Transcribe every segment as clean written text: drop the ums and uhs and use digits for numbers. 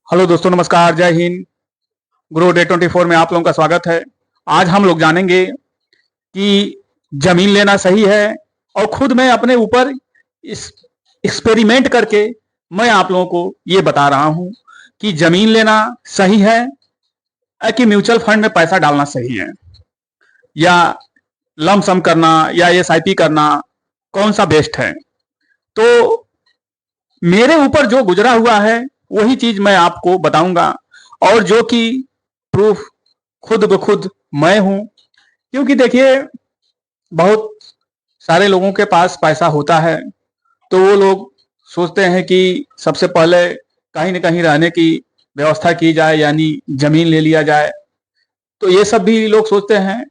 Hello दोस्तों, नमस्कार, जय हिंद। ग्रो डे 24 में आप लोगों का स्वागत है। आज हम लोग जानेंगे कि जमीन लेना सही है, और खुद मैं अपने ऊपर इस एक्सपेरिमेंट करके मैं आप लोगों को ये बता रहा हूं कि जमीन लेना सही है कि म्यूचुअल फंड में पैसा डालना सही है, या लमसम करना या एसआईपी करना, कौन सा बेस्ट है। तो मेरे ऊपर जो गुजरा हुआ है वही चीज मैं आपको बताऊंगा, और जो कि प्रूफ खुद ब खुद मैं हूं। क्योंकि देखिए, बहुत सारे लोगों के पास पैसा होता है तो वो लोग सोचते हैं कि सबसे पहले कहीं न कहीं रहने की व्यवस्था की जाए, यानी जमीन ले लिया जाए। तो ये सब भी लोग सोचते हैं।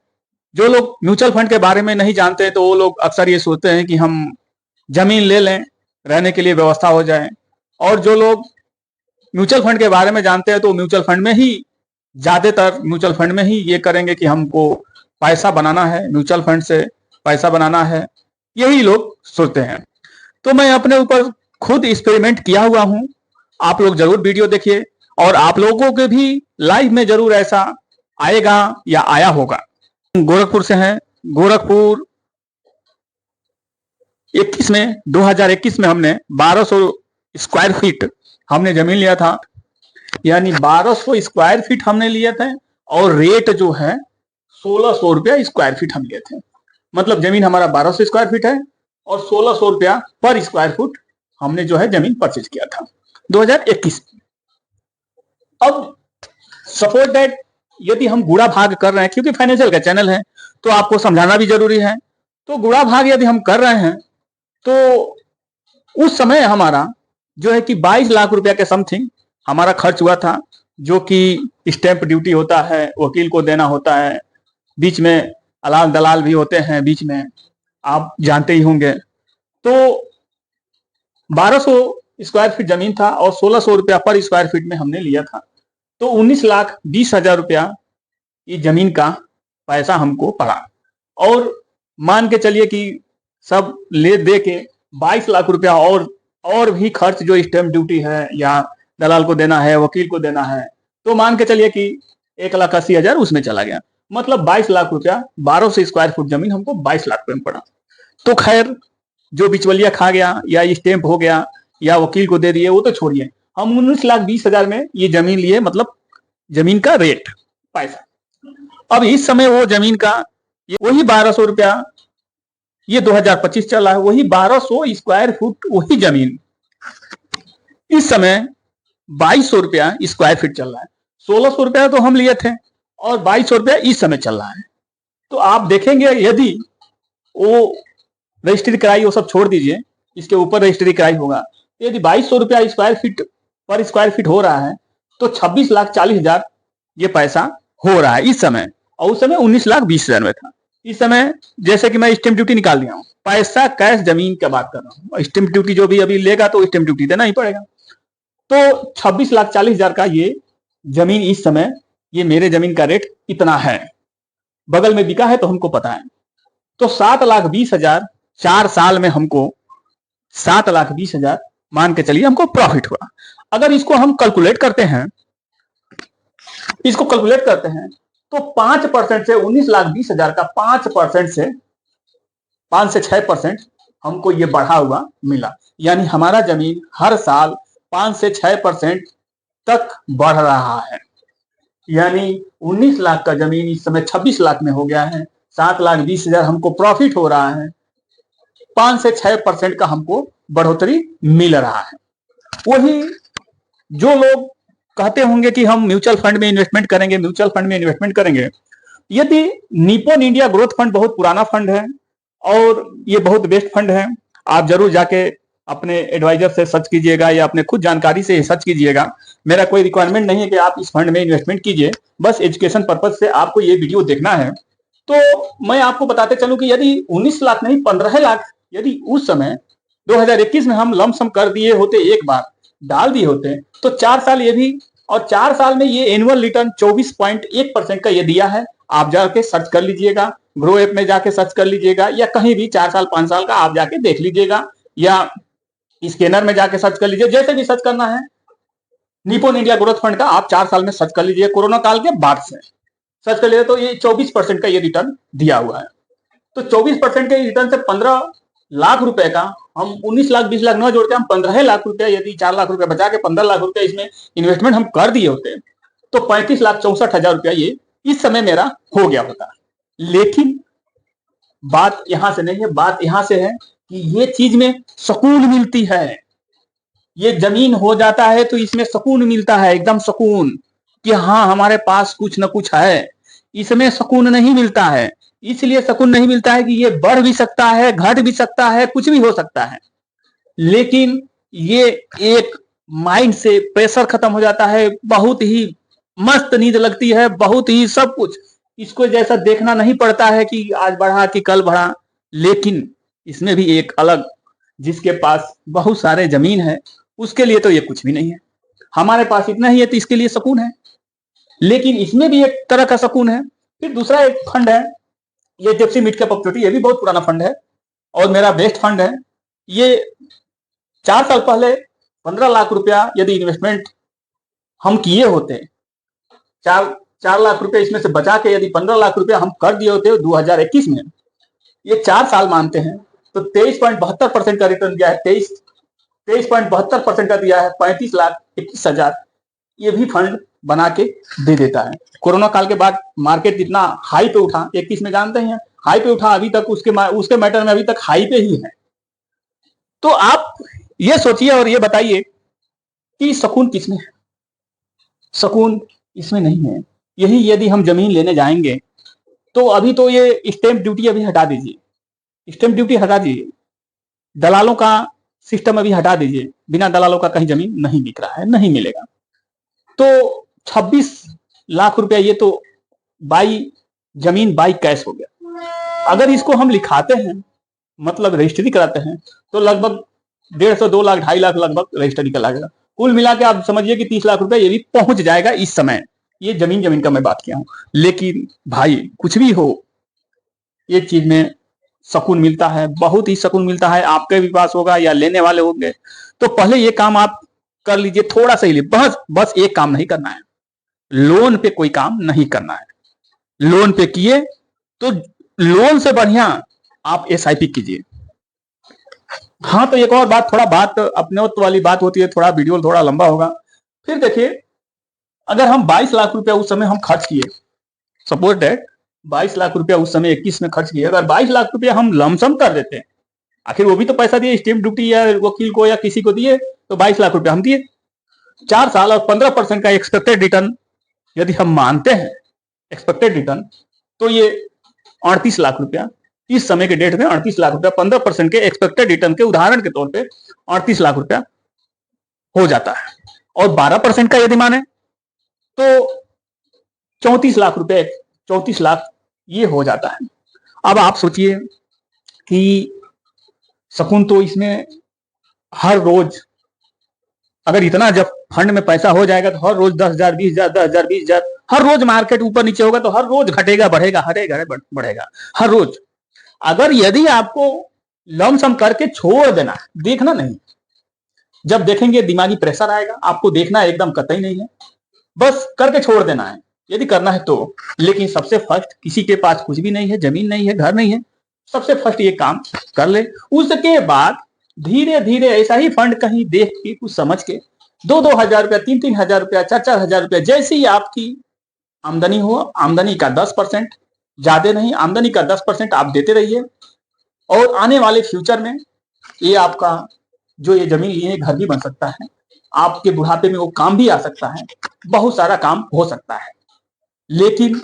जो लोग म्यूचुअल फंड के बारे में नहीं जानते तो वो लोग अक्सर ये सोचते हैं कि हम जमीन ले लें, रहने के लिए व्यवस्था हो जाए। और जो लोग म्यूचुअल फंड के बारे में जानते हैं तो म्यूचुअल फंड में ही, ज्यादातर म्यूचुअल फंड में ही ये करेंगे कि हमको पैसा बनाना है, म्यूचुअल फंड से पैसा बनाना है, यही लोग सोचते हैं। तो मैं अपने ऊपर खुद एक्सपेरिमेंट किया हुआ हूं। आप लोग जरूर वीडियो देखिए, और आप लोगों के भी लाइफ में जरूर ऐसा आएगा या आया होगा। गोरखपुर से हैं। गोरखपुर 21 में 2021 में हमने 1200 स्क्वायर फीट हमने जमीन लिया था, यानी 1200 स्क्वायर फीट हमने लिए थे। और रेट जो है 1600 रुपया स्क्वायर फीट हम लिए थे। मतलब जमीन हमारा 1200 स्क्वायर फीट है और 1600 रुपया पर स्क्वायर फुट हमने जो है जमीन परचेज किया था 2021 में। अब सपोज दैट यदि हम गुड़ा भाग कर रहे हैं, क्योंकि फाइनेंशियल का चैनल है तो आपको समझाना भी जरूरी है। तो गुड़ा भाग यदि हम कर रहे हैं तो उस समय हमारा जो है कि 22 लाख रुपया के समथिंग हमारा खर्च हुआ था, जो कि स्टैंप ड्यूटी होता है, वकील को देना होता है, बीच में अलाल दलाल भी होते हैं बीच में, आप जानते ही होंगे। तो 1200 स्क्वायर फीट जमीन था और 1600 रुपया पर स्क्वायर फीट में हमने लिया था। तो 19,20,000 रुपया ये जमीन का पैसा हमको पड़ा। और मान के चलिए कि सब ले दे के 22 लाख रुपया और भी खर्च, जो स्टैंप ड्यूटी है या दलाल को देना है, वकील को देना है, तो मान के चलिए कि 1,80,000 उसमें चला गया। मतलब 22 लाख रुपया 1200 स्क्वायर फुट जमीन हमको 22 लाख रुपए में पड़ा। तो खैर, जो बिचवलिया खा गया या स्टैंप हो गया या वकील को दे दिए वो तो छोड़िए, हम 19,20,000 में ये जमीन लिए, मतलब जमीन का रेट पैसा। अब इस समय वो जमीन का वही 1200 रुपया, ये 2025 चल रहा है, वही 1200 स्क्वायर फुट वही जमीन इस समय 2200 रुपया स्क्वायर फीट चल रहा है। 1600 रुपया तो हम लिए थे और 2200 रुपया इस समय चल रहा है। तो आप देखेंगे, यदि वो रजिस्ट्री कराई वो सब छोड़ दीजिए, इसके ऊपर रजिस्ट्री कराई होगा, यदि 2200 रुपया स्क्वायर फीट पर स्क्वायर फीट हो रहा है तो 26,40,000 ये पैसा हो रहा है इस समय। और उस समय 19,20,000 में था। इस समय जैसे कि मैं स्टैंप ड्यूटी निकाल दिया हूं, पैसा कैश जमीन का बात कर रहा हूं, स्टैंप ड्यूटी जो भी अभी लेगा तो स्टैंप ड्यूटी देना ही पड़ेगा। तो 26,40,000 का ये जमीन इस समय, ये मेरे जमीन का रेट इतना है। बगल में बिका है तो हमको पता है। तो 7,20,000 4 साल में हमको 7,20,000 मान के चलिए हमको प्रॉफिट हुआ। अगर इसको हम कैलकुलेट करते हैं, तो 5% से 19,20,000 का 5% से 5 से 6% हमको ये बढ़ा हुआ मिला। यानी हमारा जमीन हर साल 5 से 6% तक बढ़ रहा है। यानी 19 लाख का जमीन इस समय 26 लाख में हो गया है। 7,20,000 हमको प्रॉफिट हो रहा है, 5 से 6% का हमको बढ़ोतरी मिल रहा है। वही जो लोग कहते होंगे कि हम म्यूचुअल फंड में इन्वेस्टमेंट करेंगे, यदि निप्पॉन इंडिया ग्रोथ फंड बहुत पुराना फंड है और ये बहुत बेस्ट फंड है। आप जरूर जाके अपने एडवाइजर से सर्च कीजिएगा या अपने खुद जानकारी से सर्च कीजिएगा। मेरा कोई रिक्वायरमेंट नहीं है कि आप इस फंड में इन्वेस्टमेंट कीजिए, बस एजुकेशन पर्पज से आपको ये वीडियो देखना है। तो मैं आपको बताते चलूं कि यदि 19 लाख नहीं 15 लाख यदि उस समय 2021 में हम लमसम कर दिए होते, एक बार डाल दिए होते, तो 4 साल ये भी, और 4 साल में ये एनुअल रिटर्न 24.1% का ये दिया है। आप जाके सर्च कर लीजिएगा, ग्रो ऐप में जाके सर्च कर लीजिएगा, या कहीं भी 4 साल 5 साल का आप जाके देख लीजिएगा, या स्कैनर में जाके सर्च कर लीजिए, जैसे भी सर्च करना है। निपॉन इंडिया ग्रोथ फंड का आप 4 साल में सर्च कर लीजिए, कोरोना काल के बाद से सर्च कर लीजिए तो ये 24% का ये रिटर्न दिया हुआ है। तो 24% के रिटर्न से 15 लाख रुपए का हम 19 लाख 20 लाख न जोड़ते हम 15 लाख रुपए, यदि 4 लाख रुपए बचा के 15 लाख रुपए इसमें इन्वेस्टमेंट हम कर दिए होते तो 35,64,000 रुपया ये इस समय मेरा हो गया होता। लेकिन बात यहां से नहीं है, बात यहां से है कि ये चीज में सुकून मिलती है। ये जमीन हो जाता है तो इसमें सुकून मिलता है, एकदम सुकून कि हाँ हमारे पास कुछ न कुछ है। इसमें सुकून नहीं मिलता है, इसलिए सुकून नहीं मिलता है कि ये बढ़ भी सकता है, घट भी सकता है, कुछ भी हो सकता है। लेकिन ये एक माइंड से प्रेशर खत्म हो जाता है, बहुत ही मस्त नींद लगती है, बहुत ही सब कुछ इसको जैसा देखना नहीं पड़ता है कि आज बढ़ा कि कल बढ़ा। लेकिन इसमें भी एक अलग, जिसके पास बहुत सारे जमीन है उसके लिए तो ये कुछ भी नहीं है। हमारे पास इतना ही है तो इसके लिए सुकून है, लेकिन इसमें भी एक तरह का सुकून है। फिर दूसरा एक फंड है, ये जेप्सी मिड कैप अपॉर्चुनिटी, ये भी बहुत पुराना फंड है और मेरा बेस्ट फंड है। ये 4 साल पहले 15 लाख रुपया यदि इन्वेस्टमेंट हम किए होते, 4 लाख रुपए इसमें से बचा के यदि 15 लाख रुपया हम कर दिए होते 2021 में, ये 4 साल मानते हैं तो 23.72% का रिटर्न दिया है। 23.72% का दिया है, 35,21,000 ये भी फंड बना के दे देता है। कोरोना काल के बाद मार्केट जितना हाई पे उठा, 21 में जानते हैं हाई पे उठा, अभी तक उसके मैटर में अभी तक हाई पे ही है। तो आप ये सोचिए और ये बताइए कि सुकून किसमें है? सुकून इसमें नहीं है। यही यदि हम जमीन लेने जाएंगे तो अभी तो ये स्टैंप ड्यूटी अभी हटा दीजिए, स्टैंप ड्यूटी हटा दीजिए, दलालों का सिस्टम अभी हटा दीजिए, बिना दलालों का कहीं जमीन नहीं बिक रहा है, नहीं मिलेगा। तो 26 लाख रुपया ये तो जमीन बाई कैश हो गया। अगर इसको हम लिखाते हैं, मतलब रजिस्ट्री कराते हैं, तो लगभग 150 2 लाख 2.5 लाख लगभग रजिस्ट्री का लगेगा। कुल मिला के आप समझिए कि 30 लाख रुपया ये भी पहुंच जाएगा इस समय। ये जमीन का मैं बात किया हूं। लेकिन भाई कुछ भी हो, ये चीज में सुकून मिलता है, बहुत ही सुकून मिलता है। आपके भी पास होगा या लेने वाले होंगे तो पहले ये काम आप कर लीजिए, थोड़ा सा ही, बस एक काम नहीं करना है, लोन पे कोई काम नहीं करना है। लोन पे किए तो लोन से बढ़िया आप एसआईपी कीजिए। हाँ, तो एक और बात, थोड़ा बात अपनत्व वाली बात होती है, थोड़ा वीडियो थोड़ा लंबा होगा। फिर देखिए, अगर हम 22 लाख रुपया उस समय हम खर्च किए, सपोज दैट 22 लाख रुपया उस समय 21 में खर्च किए, अगर 22 लाख रुपया हम लमसम कर देते, आखिर वो भी तो पैसा दिए, स्टैंप ड्यूटी या वकील को या किसी को दिए, तो 22 लाख रुपया हम दिए। 4 साल और 15% का एक्सपेक्टेड रिटर्न यदि हम मानते हैं, एक्सपेक्टेड रिटर्न, तो ये 38 लाख रुपया इस समय के डेट में, 38 लाख रुपया 15% के एक्सपेक्टेड रिटर्न के उदाहरण के तौर पे 38 लाख रुपया हो जाता है। और 12% का यदि माने तो 34 लाख रुपए, 34 लाख ये हो जाता है। अब आप सोचिए कि सुकून तो इसमें हर रोज, अगर इतना जब फंड में पैसा हो जाएगा तो हर रोज 10,000 20,000 10,000 20,000, हर रोज मार्केट ऊपर नीचे होगा तो हर रोज घटेगा बढ़ेगा बढ़ेगा हर रोज। अगर यदि आपको लमसम करके छोड़ देना है, देखना नहीं, जब देखेंगे दिमागी प्रेशर आएगा, आपको देखना एकदम कतई नहीं है, बस करके छोड़ देना है यदि करना है तो। लेकिन सबसे फर्स्ट, किसी के पास कुछ भी नहीं है, जमीन नहीं है, घर नहीं है, सबसे फर्स्ट ये काम कर ले। उसके बाद धीरे धीरे ऐसा ही फंड कहीं देख के कुछ समझ के 2-2 हजार रुपया, 3-3 हजार रुपया, 4-4 हजार रुपया, जैसे ही आपकी आमदनी हो, आमदनी का 10%, ज्यादा नहीं, आमदनी का 10% आप देते रहिए। और आने वाले फ्यूचर में ये आपका जो ये जमीन लिए घर भी बन सकता है, आपके बुढ़ापे में वो काम भी आ सकता है, बहुत सारा काम हो सकता है। लेकिन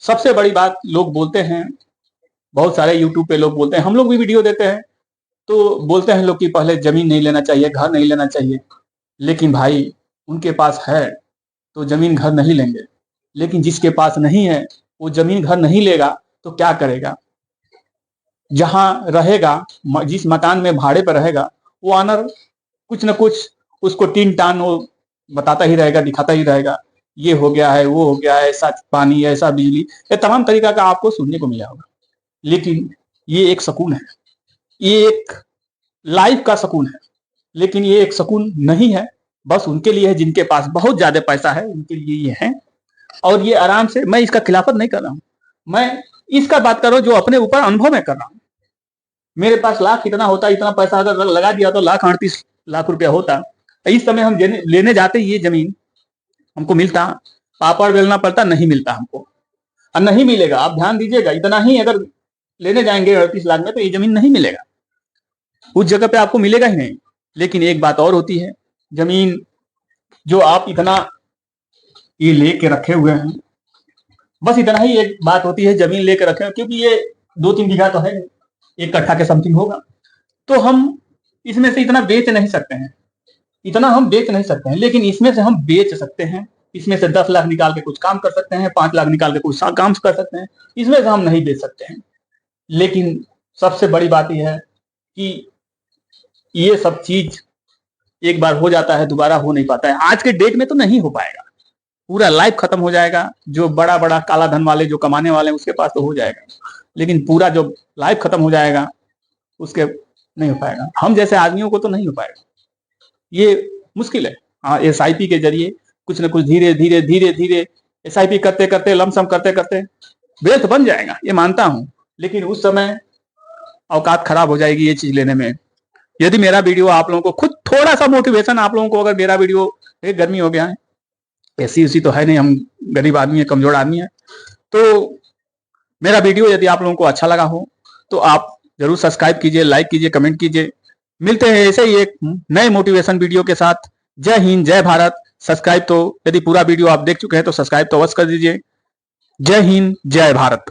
सबसे बड़ी बात लोग बोलते हैं, बहुत सारे यूट्यूब पे लोग बोलते हैं, हम लोग भी वीडियो देते हैं, तो बोलते हैं लोग कि पहले जमीन नहीं लेना चाहिए, घर नहीं लेना चाहिए। लेकिन भाई उनके पास है तो जमीन घर नहीं लेंगे, लेकिन जिसके पास नहीं है वो जमीन घर नहीं लेगा तो क्या करेगा? जहां रहेगा, जिस मकान में भाड़े पर रहेगा, वो ऑनर कुछ न कुछ उसको टीन टान वो बताता ही रहेगा, दिखाता ही रहेगा, ये हो गया है, वो हो गया है, ऐसा पानी, ऐसा बिजली, ये तमाम तरीका का आपको सुनने को मिला होगा। लेकिन ये एक सुकून है, ये एक लाइफ का सुकून है, लेकिन ये एक सुकून नहीं है, बस उनके लिए है जिनके पास बहुत ज्यादा पैसा है, उनके लिए ये है। और ये आराम से, मैं इसका खिलाफत नहीं कर रहा हूं, मैं इसका बात कर रहा हूं जो अपने ऊपर अनुभव में कर रहा हूं। मेरे पास लाख इतना होता, इतना पैसा अगर लगा दिया तो लाख 38 लाख रुपया होता। इस समय हम लेने जाते ये जमीन, हमको मिलता, पापड़ बेलना पड़ता, नहीं मिलता हमको, और नहीं मिलेगा। आप ध्यान दीजिएगा, इतना ही अगर लेने जाएंगे 38 लाख में तो ये जमीन नहीं मिलेगा, उस जगह पे आपको मिलेगा ही नहीं। लेकिन एक बात और होती है, जमीन जो आप इतना ये लेके रखे हुए हैं, बस इतना ही एक बात होती है, जमीन लेके रखे हैं, क्योंकि ये 2-3 बीघा तो है, 1 कट्ठा के समथिंग होगा, तो हम इसमें से इतना बेच नहीं सकते हैं, इतना हम बेच नहीं सकते हैं। लेकिन इसमें से हम बेच सकते हैं, इसमें से 10 लाख निकाल के कुछ काम कर सकते हैं, 5 लाख निकाल के कुछ काम कर सकते हैं, इसमें से हम नहीं बेच सकते हैं। लेकिन सबसे बड़ी बात यह है कि ये सब चीज एक बार हो जाता है, दोबारा हो नहीं पाता है। आज के डेट में तो नहीं हो पाएगा, पूरा लाइफ खत्म हो जाएगा। जो बड़ा बड़ा काला धन वाले, जो कमाने वाले हैं, उसके पास तो हो जाएगा, लेकिन पूरा जो लाइफ खत्म हो जाएगा उसके नहीं हो पाएगा। हम जैसे आदमियों को तो नहीं हो पाएगा, ये मुश्किल है। हाँ, SIP के जरिए कुछ न कुछ धीरे धीरे धीरे धीरे SIP करते करते, लमसम करते करते वेल्थ बन जाएगा, ये मानता हूं। लेकिन उस समय औकात खराब हो जाएगी ये चीज लेने में। यदि मेरा वीडियो आप लोगों को खुद थोड़ा सा मोटिवेशन, आप लोगों को अगर मेरा वीडियो, गर्मी हो गया है, ऐसी तो है नहीं, हम गरीब आदमी है, कमजोर आदमी है, तो मेरा वीडियो यदि आप लोगों को अच्छा लगा हो तो आप जरूर सब्सक्राइब कीजिए, लाइक कीजिए, कमेंट कीजिए। मिलते हैं ऐसे ही एक नए मोटिवेशन वीडियो के साथ। जय हिंद, जय भारत। सब्सक्राइब तो, यदि पूरा वीडियो आप देख चुके हैं तो सब्सक्राइब तो अवश्य कर दीजिए। जय हिंद, जय भारत।